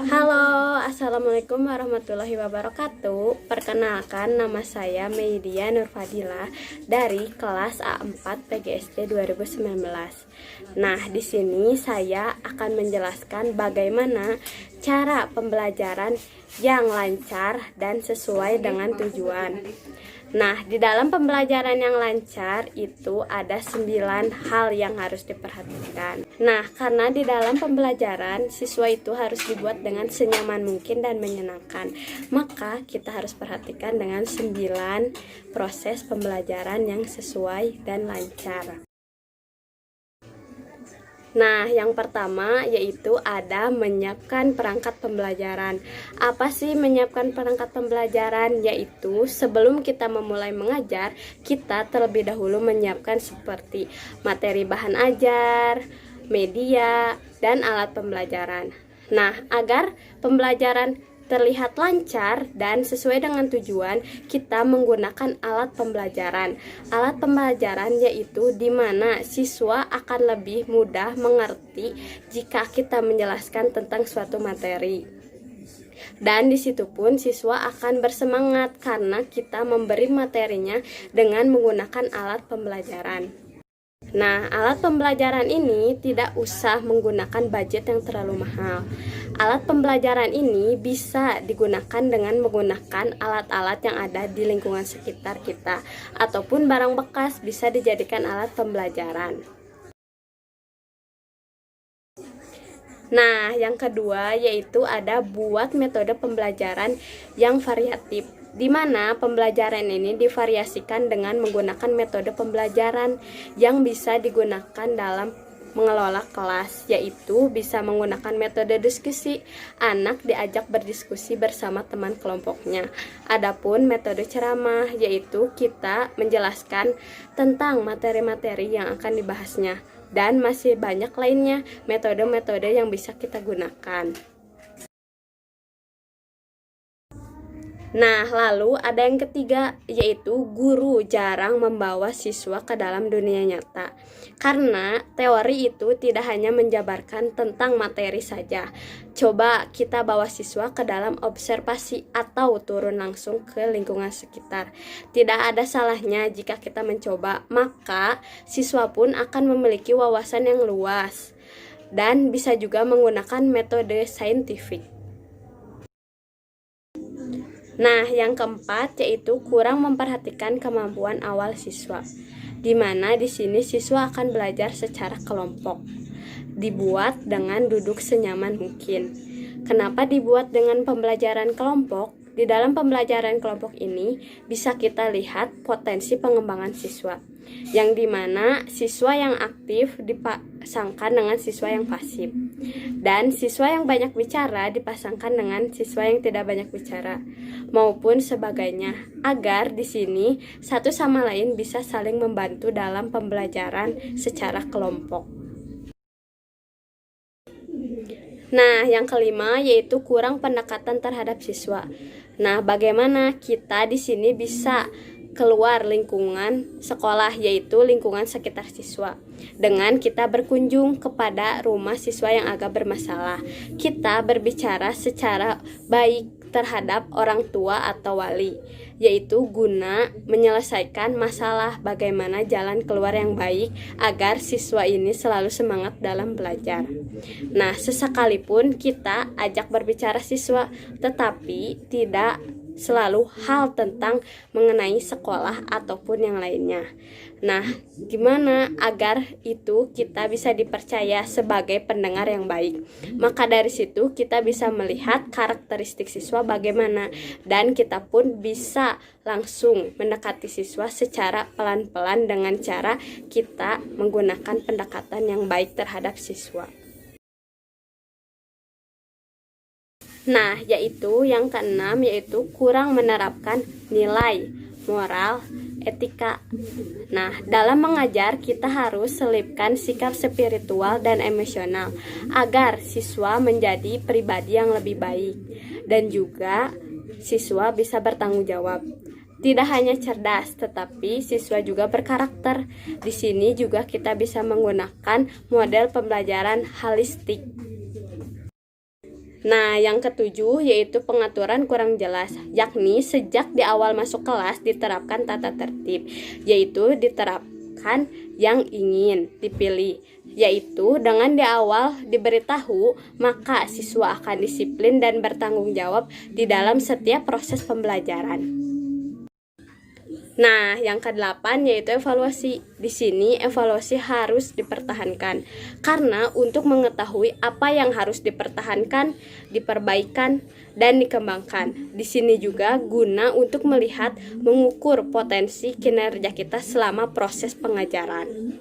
Halo, assalamualaikum warahmatullahi wabarakatuh. Perkenalkan, nama saya Meidia Nurfadilah dari kelas A4 PGSD 2019. Nah, di sini saya akan menjelaskan bagaimana cara pembelajaran yang lancar dan sesuai dengan tujuan. Nah, di dalam pembelajaran yang lancar itu ada 9 hal yang harus diperhatikan. Nah, karena di dalam pembelajaran siswa itu harus dibuat dengan senyaman mungkin dan menyenangkan, maka kita harus perhatikan dengan 9 proses pembelajaran yang sesuai dan lancar. Nah, yang pertama yaitu ada menyiapkan perangkat pembelajaran. Apa sih menyiapkan perangkat pembelajaran? Yaitu sebelum kita memulai mengajar, kita terlebih dahulu menyiapkan seperti materi bahan ajar, media, dan alat pembelajaran. Nah, agar pembelajaran terlihat lancar dan sesuai dengan tujuan, kita menggunakan alat pembelajaran. Alat pembelajaran yaitu di mana siswa akan lebih mudah mengerti jika kita menjelaskan tentang suatu materi. Dan di situ pun siswa akan bersemangat karena kita memberi materinya dengan menggunakan alat pembelajaran. Nah, alat pembelajaran ini tidak usah menggunakan budget yang terlalu mahal. Alat pembelajaran ini bisa digunakan dengan menggunakan alat-alat yang ada di lingkungan sekitar kita, ataupun barang bekas bisa dijadikan alat pembelajaran. Nah, yang kedua yaitu ada buat metode pembelajaran yang variatif, di mana pembelajaran ini divariasikan dengan menggunakan metode pembelajaran yang bisa digunakan dalam mengelola kelas, yaitu bisa menggunakan metode diskusi. Anak diajak berdiskusi bersama teman kelompoknya. Adapun metode ceramah, yaitu kita menjelaskan tentang materi-materi yang akan dibahasnya. Dan masih banyak lainnya metode-metode yang bisa kita gunakan. Nah, lalu ada yang ketiga, yaitu guru jarang membawa siswa ke dalam dunia nyata. Karena teori itu tidak hanya menjabarkan tentang materi saja. Coba kita bawa siswa ke dalam observasi atau turun langsung ke lingkungan sekitar. Tidak ada salahnya jika kita mencoba, maka siswa pun akan memiliki wawasan yang luas. Dan bisa juga menggunakan metode saintifik. Nah, yang keempat yaitu kurang memperhatikan kemampuan awal siswa, di mana di sini siswa akan belajar secara kelompok. Dibuat dengan duduk senyaman mungkin. Kenapa dibuat dengan pembelajaran kelompok? Di dalam pembelajaran kelompok ini bisa kita lihat potensi pengembangan siswa, yang dimana siswa yang aktif dipasangkan dengan siswa yang pasif, dan siswa yang banyak bicara dipasangkan dengan siswa yang tidak banyak bicara, maupun sebagainya, agar di sini satu sama lain bisa saling membantu dalam pembelajaran secara kelompok. Nah, yang kelima yaitu kurang pendekatan terhadap siswa. Nah, bagaimana kita di sini bisa keluar lingkungan sekolah, yaitu lingkungan sekitar siswa, dengan kita berkunjung kepada rumah siswa yang agak bermasalah. Kita berbicara secara baik terhadap orang tua atau wali, yaitu guna menyelesaikan masalah, bagaimana jalan keluar yang baik agar siswa ini selalu semangat dalam belajar. Nah, sesekalipun kita ajak berbicara siswa, tetapi tidak selalu hal tentang mengenai sekolah ataupun yang lainnya. Nah, gimana agar itu kita bisa dipercaya sebagai pendengar yang baik? Maka dari situ kita bisa melihat karakteristik siswa bagaimana, dan kita pun bisa langsung mendekati siswa secara pelan-pelan dengan cara kita menggunakan pendekatan yang baik terhadap siswa. Nah, yaitu yang keenam yaitu kurang menerapkan nilai, moral, etika. Nah, dalam mengajar kita harus selipkan sikap spiritual dan emosional agar siswa menjadi pribadi yang lebih baik, dan juga siswa bisa bertanggung jawab. Tidak hanya cerdas, tetapi siswa juga berkarakter. Di sini juga kita bisa menggunakan model pembelajaran holistik. Nah, yang ketujuh yaitu pengaturan kurang jelas, yakni sejak di awal masuk kelas diterapkan tata tertib, yaitu diterapkan yang ingin dipilih, yaitu dengan di awal diberitahu, maka siswa akan disiplin dan bertanggung jawab di dalam setiap proses pembelajaran. Nah, yang kedelapan yaitu evaluasi. Di sini evaluasi harus dipertahankan karena untuk mengetahui apa yang harus dipertahankan, diperbaikan, dan dikembangkan. Di sini juga guna untuk melihat, mengukur potensi kinerja kita selama proses pengajaran.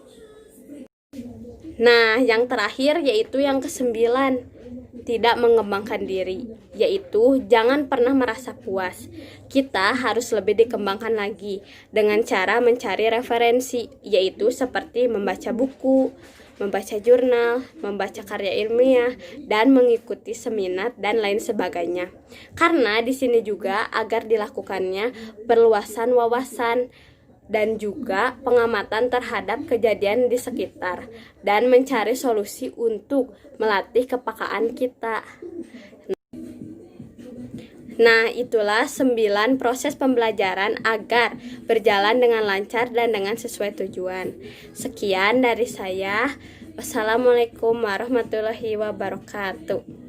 Nah, yang terakhir yaitu yang kesembilan, tidak mengembangkan diri, yaitu jangan pernah merasa puas. Kita harus lebih dikembangkan lagi dengan cara mencari referensi, yaitu seperti membaca buku, membaca jurnal, membaca karya ilmiah, dan mengikuti seminar dan lain sebagainya. Karena di sini juga agar dilakukannya perluasan wawasan dan juga pengamatan terhadap kejadian di sekitar dan mencari solusi untuk melatih kepekaan kita. Nah, itulah 9 proses pembelajaran agar berjalan dengan lancar dan dengan sesuai tujuan. Sekian dari saya. Wassalamualaikum warahmatullahi wabarakatuh.